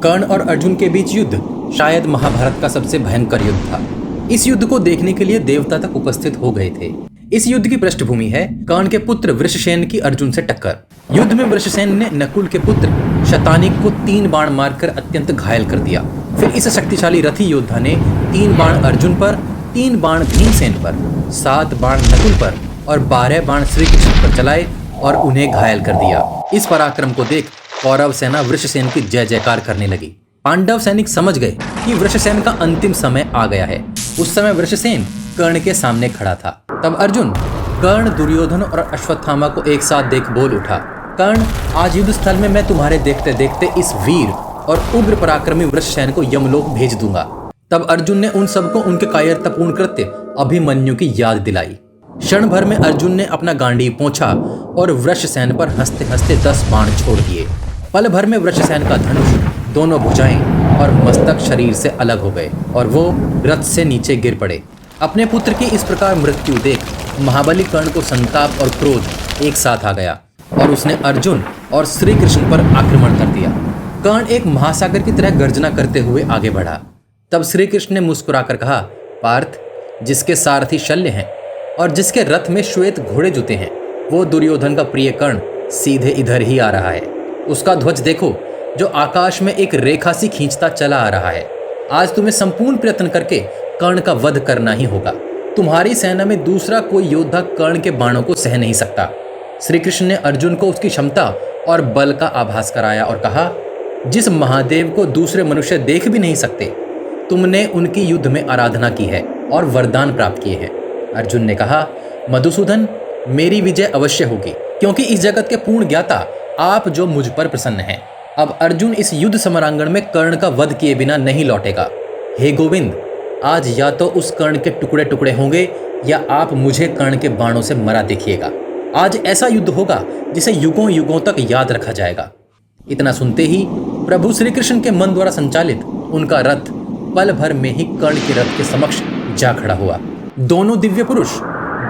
कर्ण और अर्जुन के बीच युद्ध शायद महाभारत का सबसे भयंकर युद्ध था। इस युद्ध को देखने के लिए देवता तक उपस्थित हो गए थे। इस युद्ध की पृष्ठभूमि है कर्ण के पुत्र वृषसेन की अर्जुन से टक्कर। युद्ध में वृषसेन ने नकुल के पुत्र शतानिक को 3 बाण मारकर अत्यंत घायल कर दिया। फिर इस शक्तिशाली रथी योद्धा ने 3 बाण अर्जुन पर, 3 बाण भीमसेन पर, 7 बाण नकुल पर और 12 बाण श्री कृष्ण पर चलाए और उन्हें घायल कर दिया। इस पराक्रम को देख कौरव सेना वृषसेन की जय जयकार करने लगी। पांडव सैनिक समझ गए कि वृषसेन का अंतिम समय आ गया है। उस समय वृषसेन कर्ण के सामने खड़ा था। तब अर्जुन कर्ण, दुर्योधन और अश्वत्थामा को एक साथ देख बोल उठा, कर्ण, आज युद्ध स्थल में मैं तुम्हारे देखते देखते इस वीर और उग्र पराक्रमी वृषसेन को यमलोक भेज दूंगा। तब अर्जुन ने उन सबको उनके कायरतापूर्ण कृत्य अभिमन्यु की याद दिलाई। क्षण भर में अर्जुन ने अपना गांडीव पोंछा और वृषसेन पर हंसते हंसते 10 बाण छोड़ दिए। पल भर में वृषसेन का धनुष, दोनों भुजाएं और मस्तक शरीर से अलग हो गए और वो रथ से नीचे गिर पड़े। अपने पुत्र की इस प्रकार मृत्यु देख महाबली कर्ण को संताप और क्रोध एक साथ आ गया और उसने अर्जुन और श्री कृष्ण पर आक्रमण कर दिया। कर्ण एक महासागर की तरह गर्जना करते हुए आगे बढ़ा। तब श्री कृष्ण ने मुस्कुराकर कहा, पार्थ, जिसके सारथी शल्य हैं और जिसके रथ में श्वेत घोड़े जुते हैं, वो दुर्योधन का प्रिय कर्ण सीधे इधर ही आ रहा है। उसका ध्वज देखो, जो आकाश में एक रेखा सी खींचता चला आ रहा है। आज तुम्हें संपूर्ण प्रयत्न करके कर्ण का वध करना ही होगा। तुम्हारी सेना में दूसरा कोई योद्धा कर्ण के बाणों को सह नहीं सकता। श्री कृष्ण ने अर्जुन को उसकी क्षमता और बल का आभास कराया और कहा, जिस महादेव को दूसरे मनुष्य देख भी नहीं सकते, तुमने उनकी युद्ध में आराधना की है और वरदान प्राप्त किए हैं। अर्जुन ने कहा, मधुसूदन, मेरी विजय अवश्य होगी, क्योंकि इस जगत के पूर्ण ज्ञाता आप जो मुझ पर प्रसन्न हैं। अब अर्जुन इस युद्ध समरांगण में कर्ण का वध किए बिना नहीं लौटेगा। हे गोविंद, आज या तो उस कर्ण के टुकड़े टुकड़े होंगे या आप मुझे कर्ण के बाणों से मरा देखिएगा। आज ऐसा युद्ध होगा जिसे युगों युगों तक याद रखा जाएगा। इतना सुनते ही प्रभु श्री कृष्ण के मन द्वारा संचालित उनका रथ पल भर में ही कर्ण के रथ के समक्ष जा खड़ा हुआ। दोनों दिव्य पुरुष,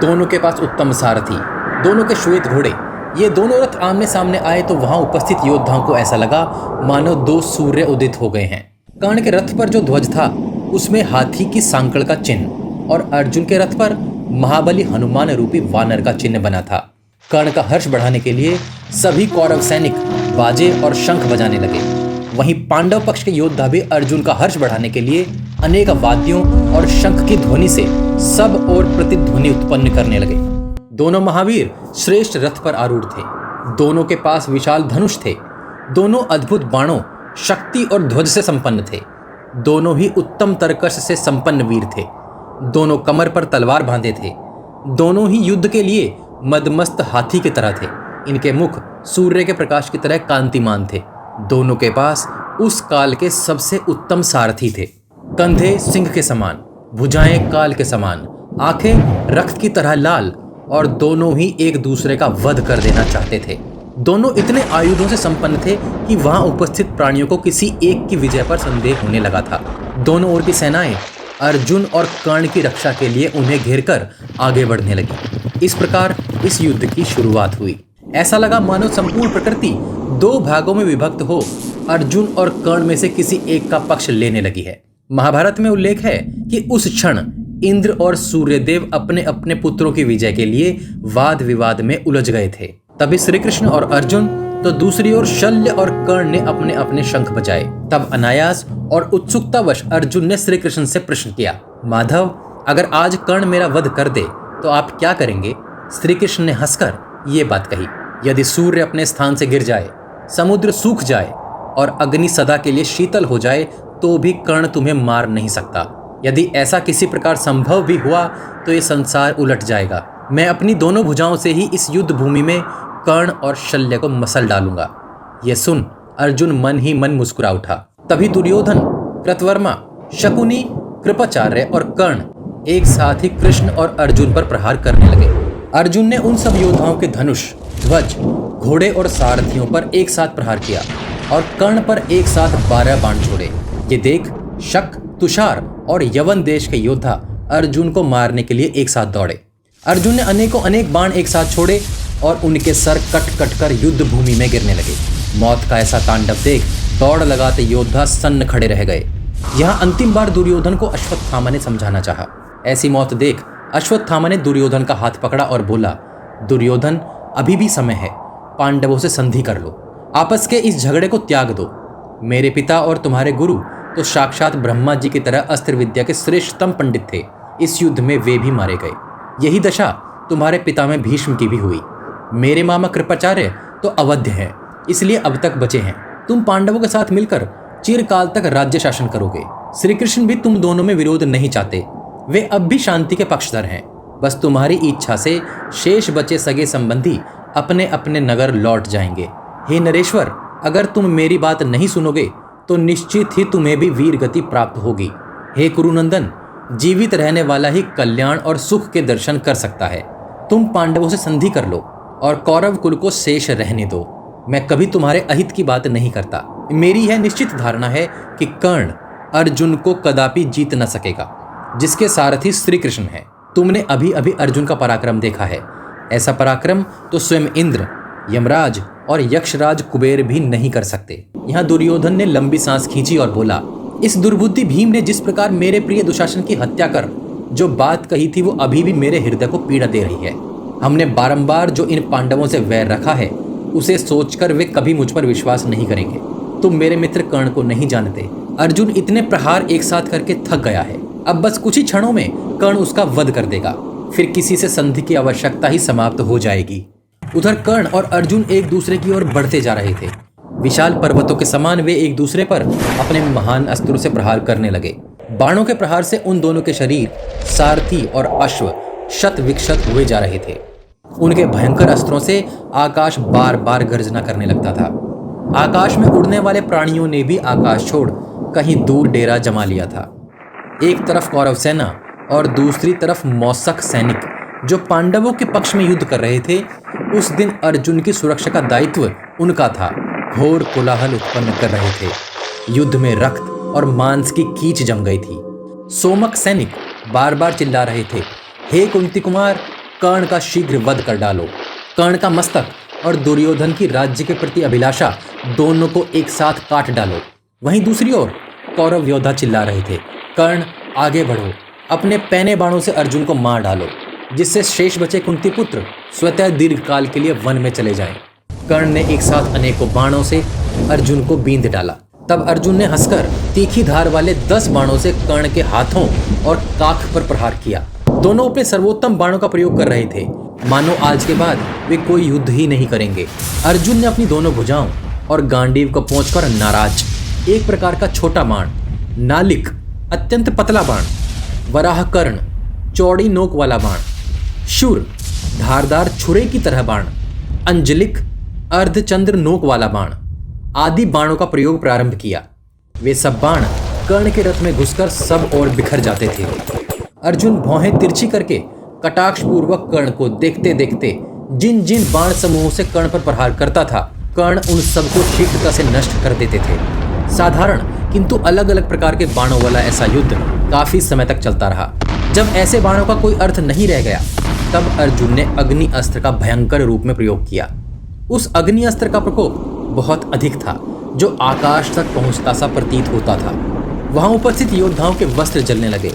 दोनों के पास उत्तम सारथी, दोनों के श्वेत घोड़े, ये दोनों रथ आमने सामने आए तो वहां उपस्थित योद्धाओं को ऐसा लगा मानो 2 सूर्य उदित हो गए हैं। कर्ण के रथ पर जो ध्वज था उसमें हाथी की सांकड़ का चिन्ह और अर्जुन के रथ पर महाबली हनुमान रूपी वानर का चिन्ह बना था। कर्ण का हर्ष बढ़ाने के लिए सभी कौरव सैनिक बाजे और शंख बजाने लगे। वहीं पांडव पक्ष के योद्धा भी अर्जुन का हर्ष बढ़ाने के लिए अनेक वाद्यों और शंख की ध्वनि से सब ओर प्रतिध्वनि उत्पन्न करने लगे। दोनों महावीर श्रेष्ठ रथ पर आरूढ़ थे। दोनों के पास विशाल धनुष थे। दोनों अद्भुत बाणों, शक्ति और ध्वज से संपन्न थे। दोनों ही उत्तम तर्कश से संपन्न वीर थे। दोनों कमर पर तलवार बांधे थे। दोनों ही युद्ध के लिए मदमस्त हाथी की तरह थे। इनके मुख सूर्य के प्रकाश की तरह कांतिमान थे। दोनों के पास उस काल के सबसे उत्तम सारथी थे। कंधे सिंह के समान, भुजाएं काल के समान, आंखें रक्त की तरह लाल और दोनों ही एक दूसरे का वध कर देना चाहते थे। दोनों इतने आयुधों से संपन्न थे कि वहां उपस्थित प्राणियों को किसी एक की विजय पर संदेह होने लगा था। दोनों ओर की सेनाएं अर्जुन और कर्ण की रक्षा के लिए उन्हें घेरकर आगे बढ़ने लगी। इस प्रकार इस युद्ध की शुरुआत हुई। ऐसा लगा मानो संपूर्ण प्रकृति 2 भागों में विभक्त हो अर्जुन और कर्ण में से किसी एक का पक्ष लेने लगी है। महाभारत में उल्लेख है कि उस क्षण इंद्र और सूर्यदेव अपने अपने पुत्रों की विजय के लिए वाद विवाद में उलझ गए थे। तभी श्री कृष्ण और अर्जुन तो दूसरी ओर शल्य और कर्ण ने अपने अपने शंख बजाए। तब अनायास और उत्सुकतावश अर्जुन ने श्री कृष्ण से प्रश्न किया, माधव, अगर आज कर्ण मेरा वध कर दे तो आप क्या करेंगे? श्री कृष्ण ने हंसकर ये बात कही, यदि सूर्य अपने स्थान से गिर जाए, समुद्र सूख जाए और अग्नि सदा के लिए शीतल हो जाए तो भी कर्ण तुम्हें मार नहीं सकता। यदि ऐसा किसी प्रकार संभव भी हुआ तो ये संसार उलट जाएगा। मैं अपनी दोनों भुजाओं से ही इस युद्ध भूमि में कर्ण और शल्य को मसल डालूंगा। ये सुन अर्जुन मन ही मन मुस्कुरा उठा। तभी दुर्योधन, कृतवर्मा, शकुनी, कृपाचार्य और कर्ण एक साथ ही कृष्ण और अर्जुन पर प्रहार करने लगे। अर्जुन ने उन सब योद्धाओं के धनुष, ध्वज, घोड़े और सारथियों पर एक साथ प्रहार किया और कर्ण पर एक साथ 12 बाण छोड़े। ये देख शक, तुषार और यवन देश के योद्धा अर्जुन को मारने के लिए एक साथ दौड़े। अर्जुन ने अनेकों अनेक बाण एक साथ छोड़े और उनके सर कट कट कर युद्ध भूमि में गिरने लगे। मौत का ऐसा तांडव देख दौड़ लगाते योद्धा सन्न खड़े रह गए। यहाँ अंतिम बार दुर्योधन को अश्वत्थामा ने समझाना चाहा। ऐसी मौत देख अश्वत्थामा ने दुर्योधन का हाथ पकड़ा और बोला, दुर्योधन, अभी भी समय है, पांडवों से संधि कर लो, आपस के इस झगड़े को त्याग दो। मेरे पिता और तुम्हारे गुरु तो साक्षात ब्रह्मा जी की तरह अस्त्र विद्या के श्रेष्ठतम पंडित थे। इस युद्ध में वे भी मारे गए। यही दशा तुम्हारे पिता में भीष्म की भी हुई। मेरे मामा कृपाचार्य तो अवध्य हैं, इसलिए अब तक बचे हैं। तुम पांडवों के साथ मिलकर चिरकाल तक राज्य शासन करोगे। श्री कृष्ण भी तुम दोनों में विरोध नहीं चाहते, वे अब भी शांति के पक्षधर हैं। बस तुम्हारी इच्छा से शेष बचे सगे संबंधी अपने अपने नगर लौट जाएंगे। हे नरेश्वर, अगर तुम मेरी बात नहीं सुनोगे तो निश्चित ही तुम्हें भी वीर गति प्राप्त होगी। हे कुरुनंदन, जीवित रहने वाला ही कल्याण और सुख के दर्शन कर सकता है। तुम पांडवों से संधि कर लो और कौरव कुल को शेष रहने दो। मैं कभी तुम्हारे अहित की बात नहीं करता। मेरी यह निश्चित धारणा है कि कर्ण अर्जुन को कदापि जीत न सकेगा, जिसके सारथी श्री कृष्ण हैं। तुमने अभी अभी अर्जुन का पराक्रम देखा है। ऐसा पराक्रम तो स्वयं इंद्र, यमराज और यक्षराज कुबेर भी नहीं कर सकते। यहाँ दुर्योधन ने लंबी सांस खींची और बोला, इस दुर्बुद्धि भीम ने जिस प्रकार मेरे प्रिय दुशासन की हत्या कर जो बात कही थी, वो अभी भी मेरे हृदय को पीड़ा दे रही है। हमने बारंबार जो इन पांडवों से वैर रखा है, उसे सोचकर वे कभी मुझ पर विश्वास नहीं करेंगे। तुम मेरे मित्र कर्ण को नहीं जानते। अर्जुन इतने प्रहार एक साथ करके थक गया है। अब बस कुछ ही क्षणों में कर्ण उसका वध कर देगा, फिर किसी से संधि की आवश्यकता ही समाप्त हो जाएगी। उधर कर्ण और अर्जुन एक दूसरे की ओर बढ़ते जा रहे थे। विशाल पर्वतों के समान वे एक दूसरे पर अपने महान अस्त्रों से प्रहार करने लगे। बाणों के प्रहार से उन दोनों के शरीर, सारथी और अश्व शत विक्षत हुए जा रहे थे। उनके भयंकर अस्त्रों से आकाश बार बार गर्जना करने लगता था। आकाश में उड़ने वाले प्राणियों ने भी आकाश छोड़ कहीं दूर डेरा जमा लिया था। एक तरफ कौरव सेना और दूसरी तरफ मौसक सैनिक जो पांडवों के पक्ष में युद्ध कर रहे थे। उस दिन अर्जुन की सुरक्षा का दायित्व उनका था। घोर कोलाहल उत्पन्न कर रहे थे। युद्ध में रक्त और मांस की कीच जम गई थी। सोमक सैनिक बार बार चिल्ला रहे थे, हे कुंती कुमार, कर्ण का शीघ्र वध कर डालो। कर्ण का मस्तक और दुर्योधन की राज्य के प्रति अभिलाषा दोनों को एक साथ काट डालो। वहीं दूसरी ओर कौरव योद्धा चिल्ला रहे थे, कर्ण आगे बढ़ो, अपने पैने बाणों से अर्जुन को मार डालो, जिससे शेष बचे कुंती पुत्र स्वतः दीर्घकाल के लिए वन में चले जाएं। कर्ण ने एक साथ अनेकों बाणों से अर्जुन को बींध डाला। तब अर्जुन ने हंसकर तीखी धार वाले 10 बाणों से कर्ण के हाथों और काख पर प्रहार किया। दोनों अपने सर्वोत्तम बाणों का प्रयोग कर रहे थे, मानो आज के बाद वे कोई युद्ध ही नहीं करेंगे। अर्जुन ने अपनी दोनों भुजाओं और गांडीव को पोंछकर नाराज, एक प्रकार का छोटा बाण, नालिक अत्यंत पतला बाण, वराह कर्ण चौड़ी नोक वाला बाण, शूर धारदार छुरे की तरह बाण, अंजलिक अर्धचंद्र नोक वाला बाण आदि बाणों का प्रयोग प्रारंभ किया। वे सब बाण कर्ण के रथ में घुसकर सब ओर बिखर जाते थे। अर्जुन भौहें तिरछी करके कटाक्ष पूर्वक कर्ण को देखते देखते जिन जिन बाण समूहों से कर्ण पर प्रहार करता था, कर्ण उन सबको शीघ्रता से नष्ट कर देते थे। साधारण किंतु अलग अलग प्रकार के बाणों वाला ऐसा युद्ध काफी समय तक चलता रहा। जब ऐसे बाणों का कोई अर्थ नहीं रह गया, तब अर्जुन ने अग्नि अस्त्र का भयंकर रूप में प्रयोग किया। उस अग्नि अस्त्र का प्रकोप बहुत अधिक था, जो आकाश तक पहुंचता सा प्रतीत होता था। वहां उपस्थित योद्धाओं के वस्त्र जलने लगे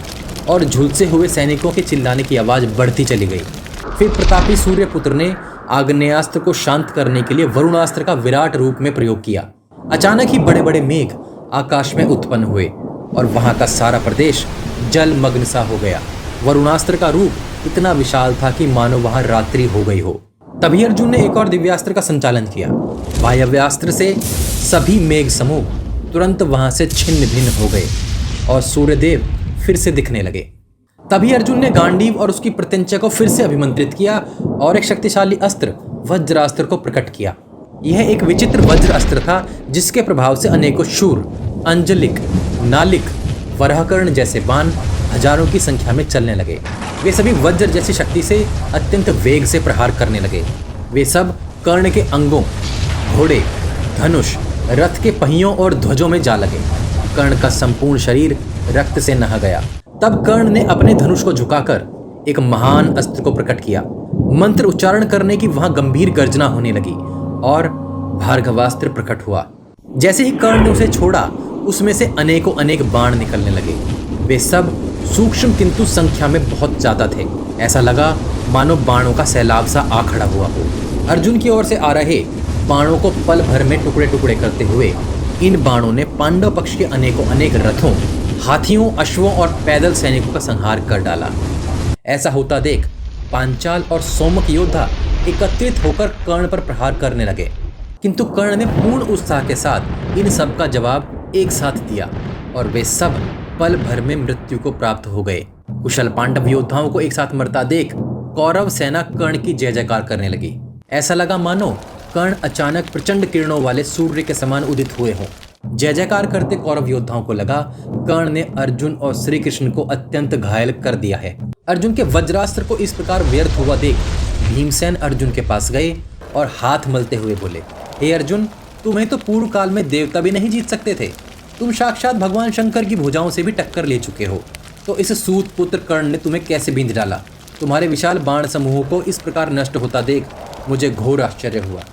और झुलसे हुए सैनिकों के चिल्लाने की आवाज बढ़ती चली गई। फिर प्रतापी सूर्यपुत्र ने आग्नेयास्त्र को शांत करने के लिए वरुणास्त्र का विराट रूप में प्रयोग किया। अचानक ही बड़े बड़े मेघ आकाश में उत्पन्न हुए और वहां का सारा प्रदेश जलमग्न सा हो गया। वरुणास्त्र का रूप इतना विशाल था कि मानो वहां रात्रि हो गई हो। तभी अर्जुन ने एक और दिव्यास्त्र का संचालन किया। वायव्यास्त्र से सभी मेघ समूह तुरंत वहां से छिन्न भिन्न हो गए और सूर्यदेव फिर से दिखने लगे। तभी अर्जुन ने गांडीव और उसकी प्रत्यंचा को फिर से अभिमंत्रित किया और एक शक्तिशाली अस्त्र वज्रास्त्र को प्रकट किया। यह एक विचित्र वज्र अस्त्र था, जिसके प्रभाव से अनेकों शूर, अंजलिक, नालिक, वराहकर्ण जैसे बाण हजारों की संख्या में चलने लगे। वे सभी वज्र जैसी शक्ति से अत्यंत वेग से प्रहार करने लगे। वे सब कर्ण के अंगों, घोड़े, धनुष, रथ के पहियों और ध्वजों में जा लगे। कर्ण का संपूर्ण शरीर रक्त से नहा गया। तब कर्ण ने अपने धनुष को झुकाकर एक महान अस्त्र को प्रकट किया। मंत्र उच्चारण करने की वहां गंभीर गर्जना होने लगी और भार्गवास्त्र प्रकट हुआ। जैसे ही कर्ण ने उसे छोड़ा, उसमें से अनेकों अनेक बाण निकलने लगे। वे सब सूक्ष्म किंतु संख्या में बहुत ज्यादा थे। ऐसा लगा मानो बाणों का सैलाब सा आ खड़ा हुआ हो। अर्जुन की ओर से आ रहे बाणों को पल भर में टुकड़े टुकड़े करते हुए इन बाणों ने पांडव पक्ष के अनेकों अनेक रथों, हाथियों, अश्वों और पैदल सैनिकों का संहार कर डाला। ऐसा होता देख पांचाल और सोमक योद्धा एकत्रित होकर कर्ण पर प्रहार करने लगे, किंतु कर्ण ने पूर्ण उत्साह के साथ इन सब का जवाब एक साथ दिया और वे सब पल भर में मृत्यु को प्राप्त हो गए। कुशल पांडव योद्धाओं को एक साथ मरता देख कौरव सेना कर्ण की जय जयकार करने लगी। ऐसा लगा मानो कर्ण अचानक प्रचंड किरणों वाले सूर्य के समान उदित हुए हों। जय जयकार करते कौरव योद्धाओं को लगा कर्ण ने अर्जुन और श्री कृष्ण को अत्यंत घायल कर दिया है। अर्जुन के वज्रास्त्र को इस प्रकार व्यर्थ हुआ देख भीमसेन अर्जुन के पास गए और हाथ मलते हुए बोले, हे अर्जुन, तुम्हें तो पूर्व काल में देवता भी नहीं जीत सकते थे। तुम साक्षात भगवान शंकर की भुजाओं से भी टक्कर ले चुके हो, तो इस सूत पुत्र कर्ण ने तुम्हें कैसे बींध डाला? तुम्हारे विशाल बाण समूहों को इस प्रकार नष्ट होता देख मुझे घोर आश्चर्य हुआ।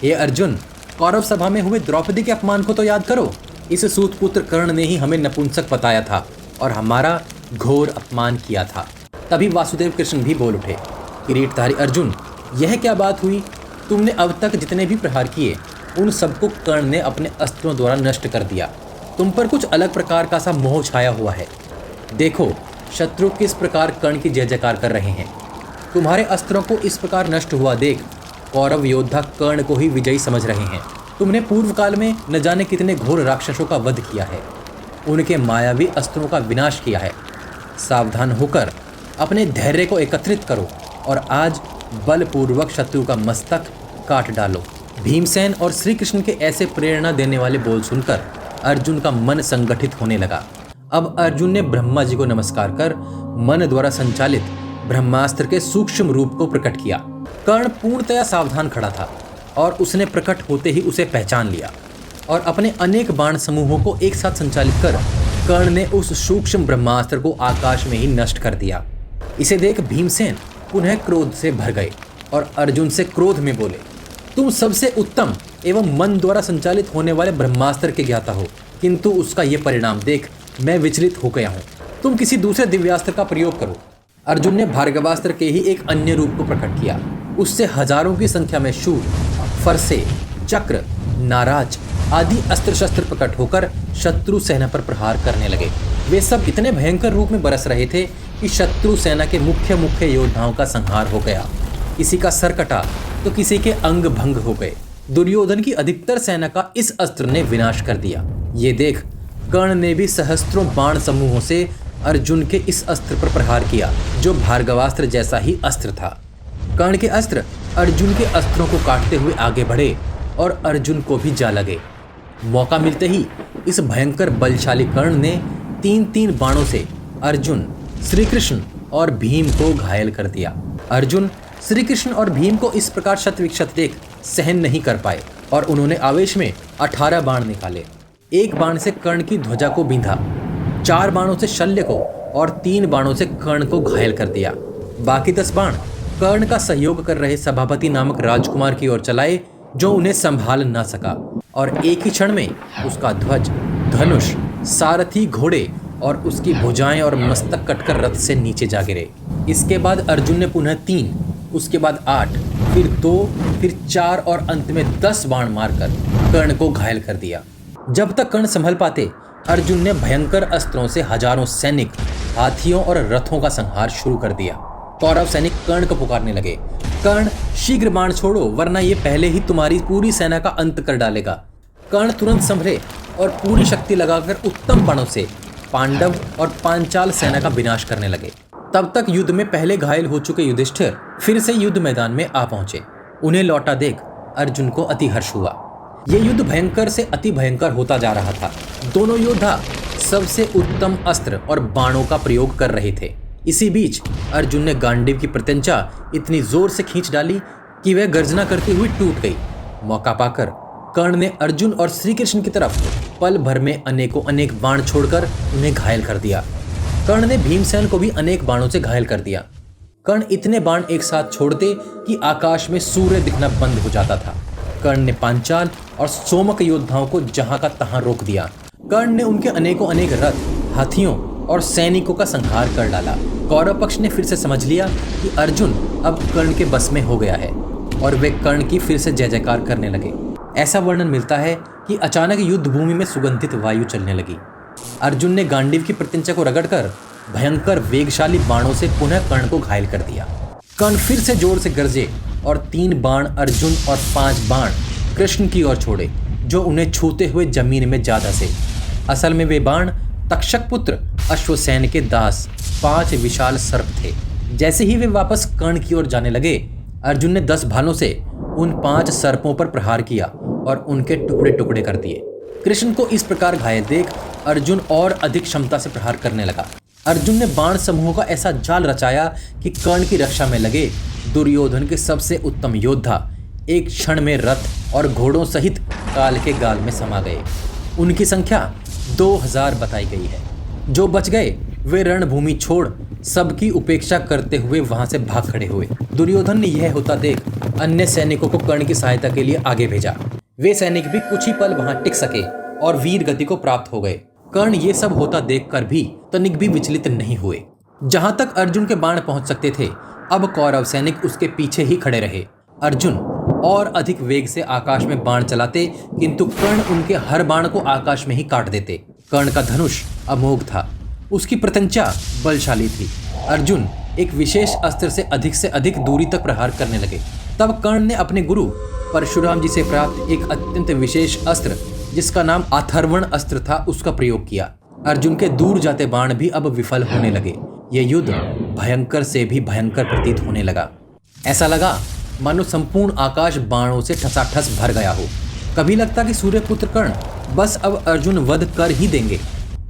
हे अर्जुन, कौरव सभा में हुए द्रौपदी के अपमान को तो याद करो। इस सूत पुत्र कर्ण ने ही हमें नपुंसक बताया था और हमारा घोर अपमान किया था। तभी वासुदेव कृष्ण भी बोल उठे, किरीटधारी अर्जुन, यह क्या बात हुई? तुमने अब तक जितने भी प्रहार किए उन सबको कर्ण ने अपने अस्त्रों द्वारा नष्ट कर दिया। तुम पर कुछ अलग प्रकार का सा मोह छाया हुआ है। देखो शत्रु किस प्रकार कर्ण की जय जयकार कर रहे हैं। तुम्हारे अस्त्रों को इस प्रकार नष्ट हुआ देख कौरव योद्धा कर्ण को ही विजयी समझ रहे हैं। तुमने पूर्व काल में न जाने कितने घोर राक्षसों का वध किया है, उनके मायावी अस्त्रों का विनाश किया है। सावधान होकर अपने धैर्य को एकत्रित करो और आज बलपूर्वक शत्रु का मस्तक काट डालो। भीमसेन और श्री कृष्ण के ऐसे प्रेरणा देने वाले बोल सुनकर अर्जुन का मन संगठित होने लगा। अब अर्जुन ने ब्रह्मा जी को नमस्कार कर मन द्वारा संचालित ब्रह्मास्त्र के सूक्ष्म रूप को प्रकट किया। कर्ण पूर्णतया सावधान खड़ा था और उसने प्रकट होते ही उसे पहचान लिया और अपने अनेक बाण समूहों को एक साथ संचालित कर कर्ण ने उस सूक्ष्म ब्रह्मास्त्र को आकाश में ही नष्ट कर दिया। इसे देख भीमसेन पुनः क्रोध से भर गए और अर्जुन से क्रोध में बोले, तुम सबसे उत्तम एवं मन द्वारा संचालित होने वाले ब्रह्मास्त्र के ज्ञाता हो, किंतु उसका ये परिणाम देख मैं विचलित हो गया हूँ। तुम किसी दूसरे दिव्यास्त्र का प्रयोग करो। अर्जुन ने भार्गवास्त्र के ही एक अन्य रूप को प्रकट किया। उससे हजारों की संख्या में शूल, फरसे, चक्र, नाराज आदि अस्त्र शस्त्र प्रकट होकर शत्रु सेना पर प्रहार करने लगे। वे सब इतने भयंकर रूप में बरस रहे थे कि शत्रु सेना के मुख्य मुख्य योद्धाओं का संहार हो गया। किसी का सर कटा तो किसी के अंग भंग हो गए। दुर्योधन की अधिकतर सेना का इस अस्त्र ने विनाश कर दिया। ये देख कर्ण ने भी सहस्त्रों बाण समूहों से अर्जुन के इस अस्त्र पर प्रहार किया, जो भार्गवास्त्र जैसा ही अस्त्र था। कर्ण के अस्त्र अर्जुन के अस्त्रों को काटते हुए आगे बढ़े और अर्जुन को भी जा लगे। मौका मिलते ही इस भयंकर बलशाली कर्ण ने 3-3 बाणों से अर्जुन, श्री कृष्ण और भीम को घायल कर दिया। अर्जुन, श्री कृष्ण और भीम को इस प्रकार शत विक्षत देख सहन नहीं कर पाए और उन्होंने आवेश में 18 बाण निकाले। एक बाण से कर्ण की ध्वजा को बींधा, 4 बाणों से शल्य को और 3 बाणों से कर्ण को घायल कर दिया। बाकी 10 बाण कर्ण का सहयोग कर रहे सभापति नामक राजकुमार की ओर चलाए, जो उन्हें संभाल न सका और एक ही क्षण में उसका ध्वज, धनुष, सारथी, घोड़े और उसकी भुजाएं और मस्तक कटकर रथ से नीचे जा गिरे। इसके बाद अर्जुन ने पुनः 3, उसके बाद 8, फिर 2, फिर 4 और अंत में 10 बाण मारकर कर्ण को घायल कर दिया। जब तक कर्ण संभल पाते, अर्जुन ने भयंकर अस्त्रों से हजारों सैनिक, हाथियों और रथों का संहार शुरू कर दिया। कौरव सैनिक कर्ण को पुकारने लगे, कर्ण शीघ्र बाण छोड़ो, वरना ये पहले ही तुम्हारी पूरी सेना का अंत कर डालेगा। कर्ण तुरंत संभले और पूरी शक्ति लगाकर उत्तम बाणों से पांडव और पांचाल सेना का विनाश करने लगे। तब तक युद्ध में पहले घायल हो चुके युधिष्ठिर फिर से युद्ध मैदान में आ पहुंचे। उन्हें लौटा देख अर्जुन को अति हर्ष हुआ। ये युद्ध भयंकर से अति भयंकर होता जा रहा था। दोनों योद्धा सबसे उत्तम अस्त्र और बाणों का प्रयोग कर रहे थे। इसी बीच अर्जुन ने गांडीव की प्रत्यंचा इतनी जोर से खींच डाली कि वह गर्जना करती हुई टूट गई। मौका पाकर कर्ण ने अर्जुन और श्री कृष्ण की तरफ पल भर में अनेकों अनेक बाण छोड़कर उन्हें घायल कर दिया। कर्ण ने भीमसेन को भी अनेक बाणों से घायल कर दिया। कर्ण इतने बाण एक साथ छोड़ते कि आकाश में सूर्य दिखना बंद हो जाता था। कर्ण ने पांचाल और सोमक योद्धाओं को जहां का तहां रोक दिया। कर्ण ने उनके अनेकों अनेक रथ, हाथियों और सैनिकों का संहार कर डाला। कौरव पक्ष ने फिर से समझ लिया कि अर्जुन अब कर्ण के बस में हो गया है और वे कर्ण की फिर से जय जयकार करने लगे। ऐसा वर्णन मिलता है कि अचानक युद्ध भूमि में सुगंधित वायु चलने लगी। अर्जुन ने गांडीव की प्रत्यंचा को रगड़कर भयंकर वेगशाली बाणों से पुनः कर्ण को घायल कर दिया। कर्ण फिर से जोर से गरजे और 3 बाण अर्जुन और 5 बाण कृष्ण की ओर छोड़े, जो उन्हें छूते हुए जमीन में जा धंसे। असल में वे बाण तक्षक पुत्र अश्वसेन के दास 5 विशाल सर्प थे। जैसे ही वे वापस कर्ण की ओर जाने लगे, अर्जुन ने 10 भालों से उन 5 सर्पों पर प्रहार किया और उनके टुकड़े टुकड़े कर दिए। कृष्ण को इस प्रकार घायल देख अर्जुन और अधिक क्षमता से प्रहार करने लगा। अर्जुन ने बाण समूहों का ऐसा जाल रचाया कि कर्ण की रक्षा में लगे दुर्योधन के सबसे उत्तम योद्धा एक क्षण में रथ और घोड़ों सहित काल के गाल में समा गए। उनकी संख्या 2000 बताई गई है। जो बच गए वे रणभूमि छोड़ सबकी उपेक्षा करते हुए वहां से भाग खड़े हुए। दुर्योधन ने यह होता देख अन्य सैनिकों को कर्ण की सहायता के लिए आगे भेजा। वे सैनिक भी कुछ ही पल वहां टिक सके और वीर गति को प्राप्त हो गए। कर्ण ये सब होता देखकर भी तनिक भी विचलित नहीं हुए। जहां तक अर्जुन के बाण पहुंच सकते थे, अब कौरव सैनिक उसके पीछे ही खड़े रहे। अर्जुन और अधिक वेग से आकाश में बाण चलाते, किंतु कर्ण उनके हर बाण को आकाश में ही काट देते। कर्ण का धनुष अमोघ था, उसकी प्रत्यंचा बलशाली थी। अर्जुन एक विशेष अस्त्र से अधिक दूरी तक प्रहार करने लगे। तब कर्ण ने अपने गुरु परशुराम जी से प्राप्त एक अत्यंत विशेष अस्त्र, जिसका नाम अथर्वण अस्त्र था, उसका प्रयोग किया। अर्जुन के दूर जाते बाण भी अब विफल होने लगे। यह युद्ध भयंकर से भी भयंकर प्रतीत होने लगा। ऐसा लगा मानो संपूर्ण आकाश बाणों से ठसाठस भर गया हो। कभी लगता कि सूर्यपुत्र कर्ण बस अब अर्जुन वध कर ही देंगे,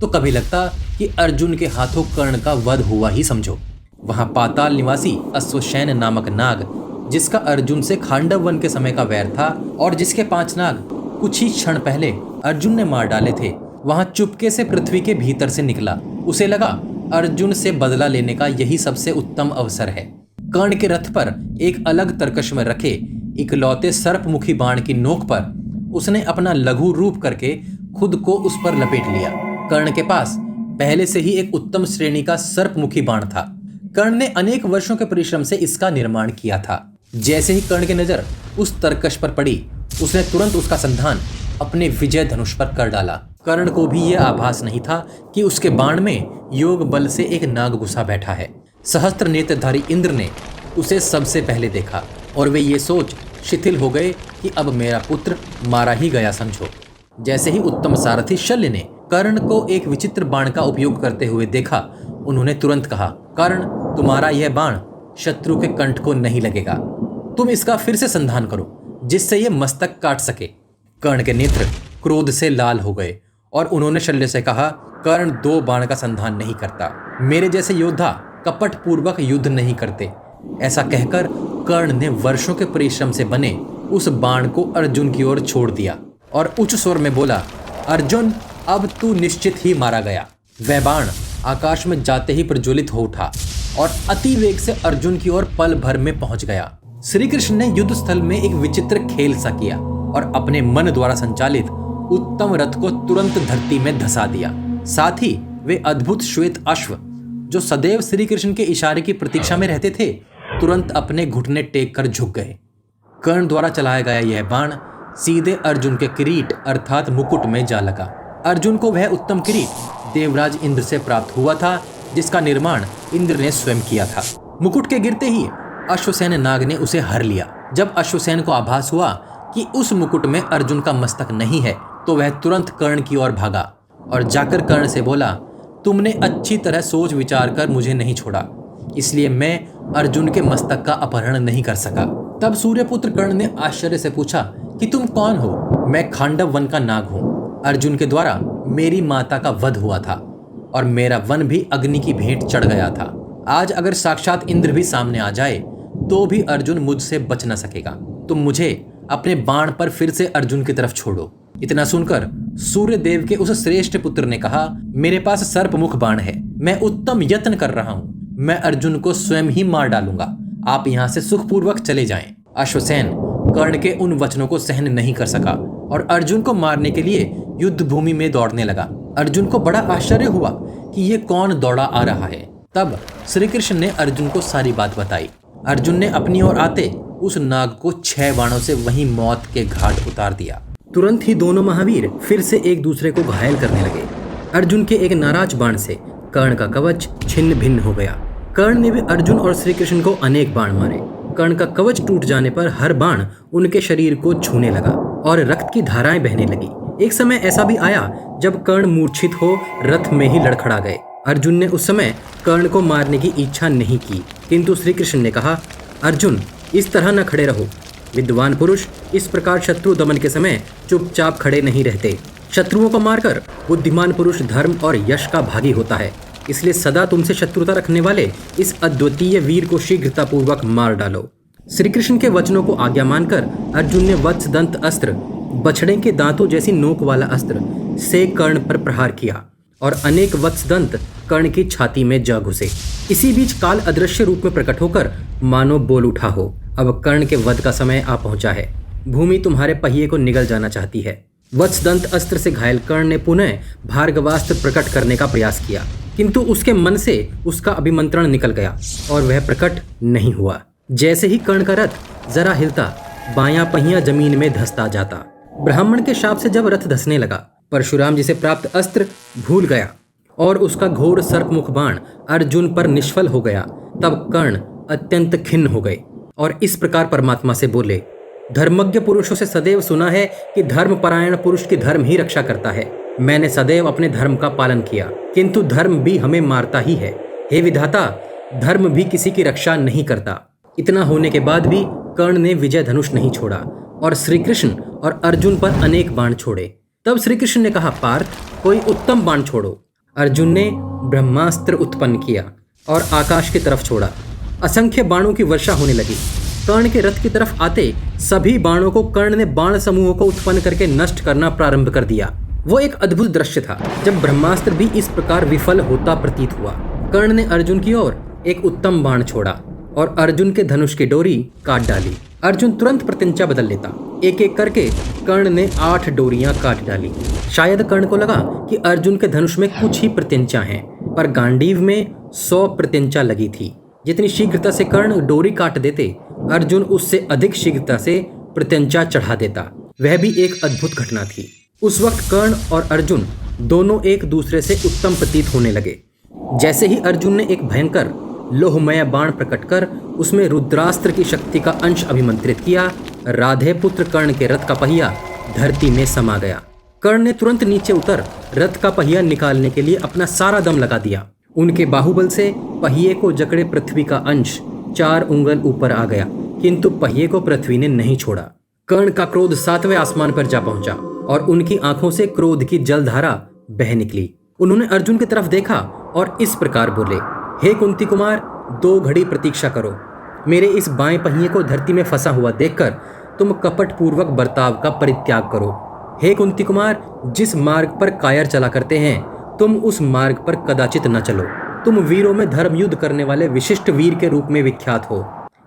तो कभी लगता कि अर्जुन के हाथों कर्ण का वध हुआ ही समझो। वहां पाताल निवासी अश्वसेन नामक नाग, जिसका अर्जुन से खांडव वन के समय का वैर था और जिसके 5 नाग कुछ ही क्षण पहले अर्जुन ने मार डाले थे, वहां चुपके से पृथ्वी के भीतर से निकला। उसे लगा अर्जुन से बदला लेने का यही सबसे उत्तम अवसर है। कर्ण के रथ पर एक अलग तरकश में रखे इकलौते सर्पमुखी बाण की नोक पर उसने अपना लघु रूप करके खुद को उस पर लपेट लिया। कर्ण के पास पहले से ही एक उत्तम श्रेणी का सर्पमुखी बाण था। कर्ण ने अनेक वर्षों के परिश्रम से इसका निर्माण किया था। जैसे ही कर्ण की नजर उस तरकश पर पड़ी, उसने तुरंत उसका संधान अपने विजय धनुष पर कर डाला। कर्ण को भी यह आभास नहीं था कि उसके बाण में योग बल से एक नाग घुसा बैठा है। सहस्त्र नेत्रधारी इंद्र ने उसे सबसे पहले देखा और वे ये सोच शिथिल हो गए कि अब मेरा पुत्र मारा ही गया समझो। जैसे ही उत्तम सारथी शल्य ने कर्ण को एक विचित्र बाण का उपयोग करते हुए देखा, उन्होंने तुरंत कहा, कर्ण, तुम्हारा यह बाण शत्रु के कंठ को नहीं लगेगा। तुम इसका फिर से संधान करो, जिससे यह मस्तक काट सके। कर्ण के नेत्र क्रोध से लाल हो गए और उन्होंने शल्य से कहा, कर्ण 2 बाण का संधान नहीं करता। मेरे जैसे योद्धा कपट पूर्वक युद्ध नहीं करते। ऐसा कहकर कर्ण ने वर्षों के परिश्रम से बने उस बाण को अर्जुन की ओर छोड़ दिया और उच्च स्वर में बोला, अर्जुन, अब तू निश्चित ही मारा गया। वह बाण आकाश में जाते ही प्रज्वलित हो उठा और अति वेग से अर्जुन की ओर पल भर में पहुंच गया। श्री कृष्ण ने युद्ध स्थल में एक विचित्र खेल सा किया और अपने मन द्वारा संचालित उत्तम रथ को तुरंत धरती में धसा दिया। साथ ही वे अद्भुत श्वेत अश्व, जो सदैव श्री कृष्ण के इशारे की प्रतीक्षा में रहते थे, तुरंत अपने घुटने टेक कर झुक गए। कर्ण द्वारा चलाया गया यह बाण सीधे अर्जुन के किरीट अर्थात मुकुट में जा लगा। अर्जुन को वह उत्तम किरीट देवराज इंद्र से प्राप्त हुआ था, जिसका निर्माण इंद्र ने स्वयं किया था। मुकुट के गिरते ही अश्वसेन नाग ने उसे हर लिया। जब अश्वसेन को आभास हुआ कि उस मुकुट में अर्जुन का मस्तक नहीं है, तो वह तुरंत कर्ण की ओर भागा और जाकर कर्ण से बोला, तुमने अच्छी तरह सोच विचार कर मुझे नहीं छोड़ा, इसलिए मैं अर्जुन के मस्तक का अपहरण नहीं कर सका। तब सूर्यपुत्र कर्ण ने आश्चर्य से पूछा कि तुम कौन हो? मैं खांडव वन का नाग हूँ। अर्जुन के द्वारा मेरी माता का वध हुआ था और मेरा वन भी अग्नि की भेंट चढ़ गया था। आज अगर साक्षात इंद्र भी सामने आ जाए तो भी अर्जुन मुझसे बच न सकेगा। तुम मुझे अपने बाण पर फिर से अर्जुन की तरफ छोड़ो। इतना सुनकर सूर्यदेव के उस श्रेष्ठ पुत्र ने कहा, मेरे पास सर्पमुख बाण है, मैं उत्तम यत्न कर रहा हूँ, मैं अर्जुन को स्वयं ही मार डालूंगा। आप यहाँ से सुखपूर्वक चले जाएं। अश्वसेन कर्ण के उन वचनों को सहन नहीं कर सका और अर्जुन को मारने के लिए युद्ध भूमि में दौड़ने लगा। अर्जुन को बड़ा आश्चर्य हुआ कि ये कौन दौड़ा आ रहा है। तब श्री कृष्ण ने अर्जुन को सारी बात बताई। अर्जुन ने अपनी ओर आते उस नाग को 6 बाणों से वहीं मौत के घाट उतार दिया। तुरंत ही दोनों महावीर फिर से एक दूसरे को घायल करने लगे। अर्जुन के एक नाराज बाण से कर्ण का कवच छिन्न भिन्न हो गया। कर्ण ने भी अर्जुन और श्री कृष्ण को अनेक बाण मारे। कर्ण का कवच टूट जाने पर हर बाण उनके शरीर को छूने लगा और रक्त की धाराएं बहने लगी। एक समय ऐसा भी आया जब कर्ण मूर्छित हो रथ में ही लड़खड़ा गए। अर्जुन ने उस समय कर्ण को मारने की इच्छा नहीं की, किंतु श्री कृष्ण ने कहा, अर्जुन इस तरह न खड़े रहो। विद्वान पुरुष इस प्रकार शत्रु दमन के समय चुपचाप खड़े नहीं रहते। शत्रुओं को मारकर बुद्धिमान पुरुष धर्म और यश का भागी होता है। इसलिए सदा तुमसे शत्रुता रखने वाले इस अद्वितीय वीर को शीघ्रतापूर्वक मार डालो। श्री कृष्ण के वचनों को आज्ञा मानकर अर्जुन ने वत्सदंत अस्त्र, बछड़े के दांतों जैसी नोक वाला अस्त्र से कर्ण पर प्रहार किया और अनेक वत्सदंत कर्ण की छाती में जा घुसे। इसी बीच काल अदृश्य रूप में प्रकट होकर मानो बोल उठा हो, अब कर्ण के वध का समय आ पहुंचा है। भूमि तुम्हारे पहिए को निगल जाना चाहती है। वत्सदंत अस्त्र से घायल कर्ण ने पुनः भार्गवास्त्र प्रकट करने का प्रयास किया, किंतु उसके मन से उसका अभिमंत्रण निकल गया और वह प्रकट नहीं हुआ। जैसे ही कर्ण का रथ जरा हिलता, बायां पहिया जमीन में धंसता जाता। ब्राह्मण के शाप से जब रथ धंसने लगा, परशुराम जी से प्राप्त अस्त्र भूल गया और उसका घोर सर्पमुख बाण अर्जुन पर निष्फल हो गया। तब कर्ण अत्यंत खिन्न हो गए और इस प्रकार परमात्मा से बोले, धर्मज्ञ पुरुषों से सदैव सुना है कि धर्मपरायण पुरुष की धर्म ही रक्षा करता है। मैंने सदैव अपने धर्म का पालन किया, किंतु धर्म भी हमें मारता ही है। हे विधाता, धर्म भी किसी की रक्षा नहीं करता। इतना होने के बाद भी कर्ण ने विजय धनुष नहीं छोड़ा और श्री कृष्ण और अर्जुन पर अनेक बाण छोड़े। तब श्री कृष्ण ने कहा, पार्थ कोई उत्तम बाण छोड़ो। अर्जुन ने ब्रह्मास्त्र उत्पन्न किया और आकाश की तरफ छोड़ा। असंख्य बाणों की वर्षा होने लगी। कर्ण के रथ की तरफ आते सभी बाणों को कर्ण ने बाण समूहों को उत्पन्न करके नष्ट करना प्रारंभ कर दिया। वो एक अद्भुत दृश्य था जब ब्रह्मास्त्र भी इस प्रकार विफल होता प्रतीत हुआ। कर्ण ने अर्जुन की ओर एक उत्तम बाण छोड़ा और अर्जुन के धनुष की डोरी काट डाली। अर्जुन तुरंत प्रत्यंचा बदल लेता। एक एक करके कर्ण ने 8 डोरियां काट डाली। शायद कर्ण को लगा कि अर्जुन के धनुष में कुछ ही प्रत्यंचा हैं, पर गांडीव में 100 प्रत्यंचा लगी थी। जितनी शीघ्रता से कर्ण डोरी काट देते, अर्जुन उससे अधिक शीघ्रता से प्रत्यंचा चढ़ा देता। वह भी एक अद्भुत घटना थी। उस वक्त कर्ण और अर्जुन दोनों एक दूसरे से उत्तम प्रतीत होने लगे। जैसे ही अर्जुन ने एक भयंकर लोहमय बाण प्रकट कर उसमें रुद्रास्त्र की शक्ति का अंश अभिमंत्रित किया, राधे पुत्र कर्ण के रथ का पहिया धरती में समा गया। कर्ण ने तुरंत नीचे उतर रथ का पहिया निकालने के लिए अपना सारा दम लगा दिया। उनके बाहुबल से पहिए को जकड़े पृथ्वी का अंश 4 उंगल ऊपर आ गया, किंतु पहिए को पृथ्वी ने नहीं छोड़ा। कर्ण का क्रोध 7वें आसमान पर जा पहुंचा और उनकी आंखों से क्रोध की जलधारा बह निकली। उन्होंने अर्जुन की तरफ देखा और इस प्रकार बोले, हे कुंती कुमार, 2 घड़ी प्रतीक्षा करो। मेरे इस बाएं पहिए को धरती में फंसा हुआ देखकर तुम कपट पूर्वक बर्ताव का परित्याग करो। हे कुंती कुमार, जिस मार्ग पर कायर चला करते हैं, तुम उस मार्ग पर कदाचित न चलो। तुम वीरों में धर्म युद्ध करने वाले विशिष्ट वीर के रूप में विख्यात हो।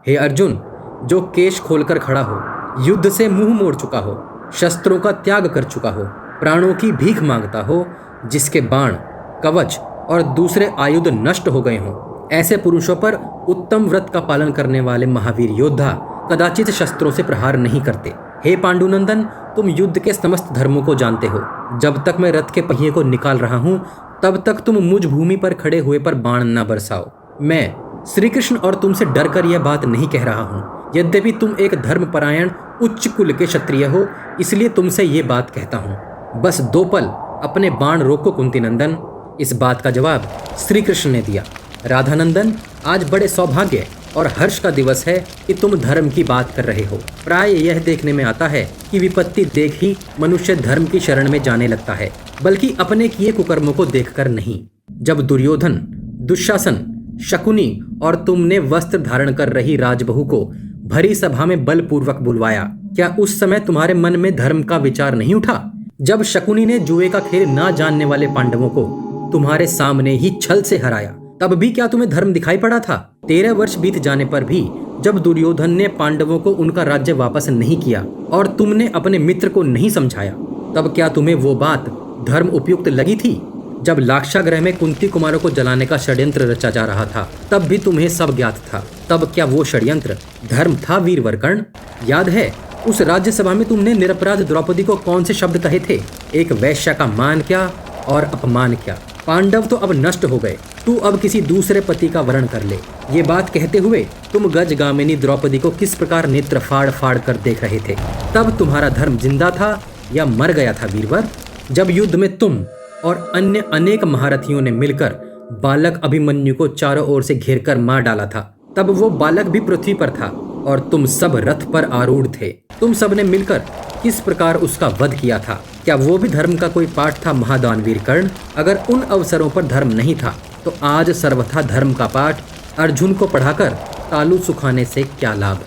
हे अर्जुन, जो केश खोलकर खड़ा हो, युद्ध से मुंह मोड़ चुका हो, शस्त्रों का त्याग कर चुका हो, प्राणों की भीख मांगता हो, जिसके बाण, कवच और दूसरे आयुध नष्ट हो गए हों, ऐसे पुरुषों पर उत्तम व्रत का पालन करने वाले महावीर योद्धा कदाचित शस्त्रों से प्रहार नहीं करते। हे पांडुनंदन, तुम युद्ध के समस्त धर्मों को जानते हो। जब तक मैं रथ के पहिए को निकाल रहा हूँ, तब तक तुम मुझ भूमि पर खड़े हुए पर बाण न बरसाओ। मैं श्री कृष्ण और तुमसे डरकर यह बात नहीं कह रहा हूँ। यद्यपि तुम एक धर्मपरायण उच्च कुल के क्षत्रिय हो, इसलिए तुमसे ये बात कहता हूँ। बस 2 पल अपने बाण रोको कुंती नंदन। इस बात का जवाब श्री कृष्ण ने दिया, राधानंदन, आज बड़े सौभाग्य और हर्ष का दिवस है कि तुम धर्म की बात कर रहे हो। प्राय यह देखने में आता है कि विपत्ति देख ही मनुष्य धर्म की शरण में जाने लगता है, बल्कि अपने किए कुकर्मों को देखकर नहीं। जब दुर्योधन, दुशासन, शकुनी और तुमने वस्त्र धारण कर रही राजबहू को भरी सभा में बलपूर्वक बुलवाया, क्या उस समय तुम्हारे मन में धर्म का विचार नहीं उठा? जब शकुनी ने जुए का खेल ना जानने वाले पांडवों को तुम्हारे सामने ही छल से हराया, तब भी क्या तुम्हें धर्म दिखाई पड़ा था? 13 वर्ष बीत जाने पर भी जब दुर्योधन ने पांडवों को उनका राज्य वापस नहीं किया और तुमने अपने मित्र को नहीं समझाया, तब क्या तुम्हें वो बात धर्म उपयुक्त लगी थी? जब लाक्षागृह में कुंती कुमारों को जलाने का षड्यंत्र रचा जा रहा था, तब भी तुम्हें सब ज्ञात था। तब क्या वो षड्यंत्र धर्म था वीरवर कर्ण? याद है उस राज्यसभा में तुमने निरपराध द्रौपदी को कौन से शब्द कहे थे? एक वैश्या का मान क्या और अपमान क्या। पांडव तो अब नष्ट हो गए, तू अब किसी दूसरे पति का वरण कर ले। ये बात कहते हुए तुम गजगामिनी द्रौपदी को किस प्रकार नेत्र फाड़ फाड़ कर देख रहे थे। तब तुम्हारा धर्म जिंदा था या मर गया था वीरवर? जब युद्ध में तुम और अन्य अनेक महारथियों ने मिलकर बालक अभिमन्यु को चारों ओर से घेरकर मार डाला था, तब वो बालक भी पृथ्वी पर था और तुम सब रथ पर आरूढ़ थे। तुम सब ने मिलकर किस प्रकार उसका वध किया था। क्या वो भी धर्म का कोई पाठ था महादानवीर कर्ण? अगर उन अवसरों पर धर्म नहीं था तो आज सर्वथा धर्म का पाठ अर्जुन को पढ़ाकर तालू सुखाने से क्या लाभ।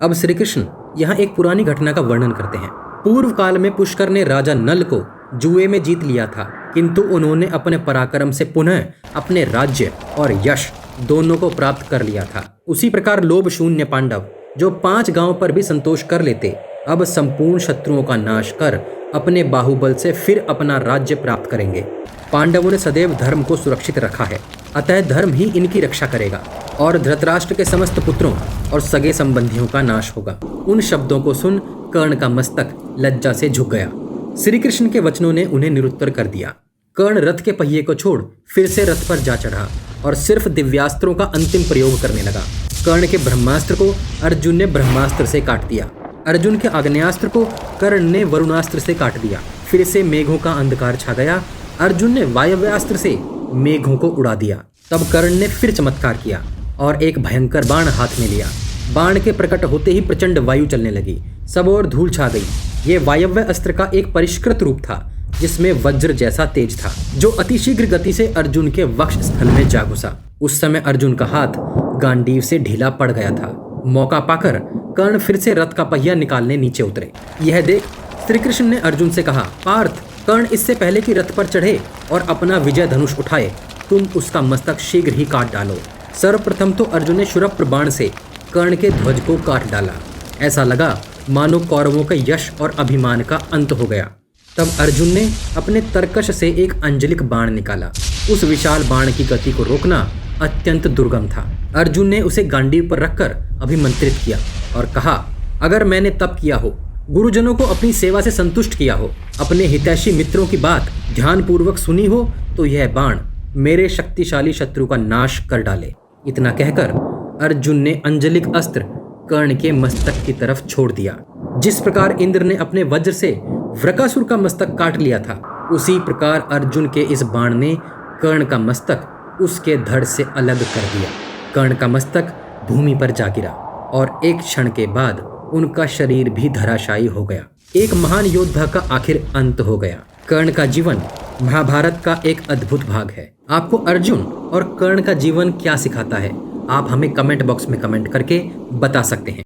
अब श्री कृष्ण यहाँ एक पुरानी घटना का वर्णन करते हैं। पूर्व काल में पुष्कर ने राजा नल को जुए में जीत लिया था, किंतु उन्होंने अपने पराक्रम से पुनः अपने राज्य और यश दोनों को प्राप्त कर लिया था। उसी प्रकार लोभ शून्य पांडव जो 5 गांव पर भी संतोष कर लेते, अब संपूर्ण शत्रुओं का नाश कर अपने बाहुबल से फिर अपना राज्य प्राप्त करेंगे। पांडवों ने सदैव धर्म को सुरक्षित रखा है, अतः धर्म ही इनकी रक्षा करेगा और धृतराष्ट्र के समस्त पुत्रों और सगे संबंधियों का नाश होगा। उन शब्दों को सुन कर्ण का मस्तक लज्जा से झुक गया। श्री कृष्ण के वचनों ने उन्हें निरुत्तर कर दिया। कर्ण रथ के पहिए को छोड़ फिर से रथ पर जा चढ़ा और सिर्फ दिव्यास्त्रों का अंतिम प्रयोग करने लगा। कर्ण के ब्रह्मास्त्र को अर्जुन ने ब्रह्मास्त्र से काट दिया। अर्जुन के आग्नेयास्त्र को कर्ण ने वरुणास्त्र से काट दिया। फिर से मेघों का अंधकार छा गया। अर्जुन ने वायव्यास्त्र से मेघों को उड़ा दिया। तब कर्ण ने फिर चमत्कार किया और एक भयंकर बाण हाथ में लिया। बाण के प्रकट होते ही प्रचंड वायु चलने लगी, सब ओर धूल छा गई। ये वायव्य अस्त्र का एक परिष्कृत रूप था जिसमें वज्र जैसा तेज था, जो अतिशीघ्र गति से अर्जुन के वक्ष स्थल में जा घुसा। उस समय अर्जुन का हाथ गांडीव से ढीला पड़ गया था। मौका पाकर कर्ण फिर से रथ का पहिया निकालने नीचे उतरे। यह देख श्री कृष्ण ने अर्जुन से कहा, पार्थ, कर्ण इससे पहले कि रथ पर चढ़े और अपना विजय धनुष उठाए, तुम उसका मस्तक शीघ्र ही काट डालो। सर्वप्रथम तो अर्जुन ने शूरप्र बाण से कर्ण के ध्वज को काट डाला। ऐसा लगा मानो कौरवों के यश और अभिमान का अंत हो गया। तब अर्जुन ने अपने तरकश से एक अंजलिक बाण निकाला। उस विशाल बाण की गति को रोकना अत्यंत दुर्गम था। अर्जुन ने उसे गांडीव पर रखकर अभिमंत्रित किया और कहा, अगर मैंने तप किया हो, गुरुजनों को अपनी सेवा से संतुष्ट किया हो, अपने हितैषी मित्रों की बात ध्यानपूर्वक सुनी हो, तो यह बाण मेरे शक्तिशाली शत्रु का नाश कर डाले। इतना कहकर अर्जुन ने अंजलिक अस्त्र कर्ण के मस्तक की तरफ छोड़ दिया। जिस प्रकार इंद्र ने अपने वज्र से वृकासुर का मस्तक काट लिया था, उसी प्रकार अर्जुन के इस बाण ने कर्ण का मस्तक उसके धड़ से अलग कर दिया। कर्ण का मस्तक भूमि पर जा गिरा और एक क्षण के बाद उनका शरीर भी धराशायी हो गया। एक महान योद्धा का आखिर अंत हो गया। कर्ण का जीवन महाभारत का एक अद्भुत भाग है। आपको अर्जुन और कर्ण का जीवन क्या सिखाता है, आप हमें कमेंट बॉक्स में कमेंट करके बता सकते हैं।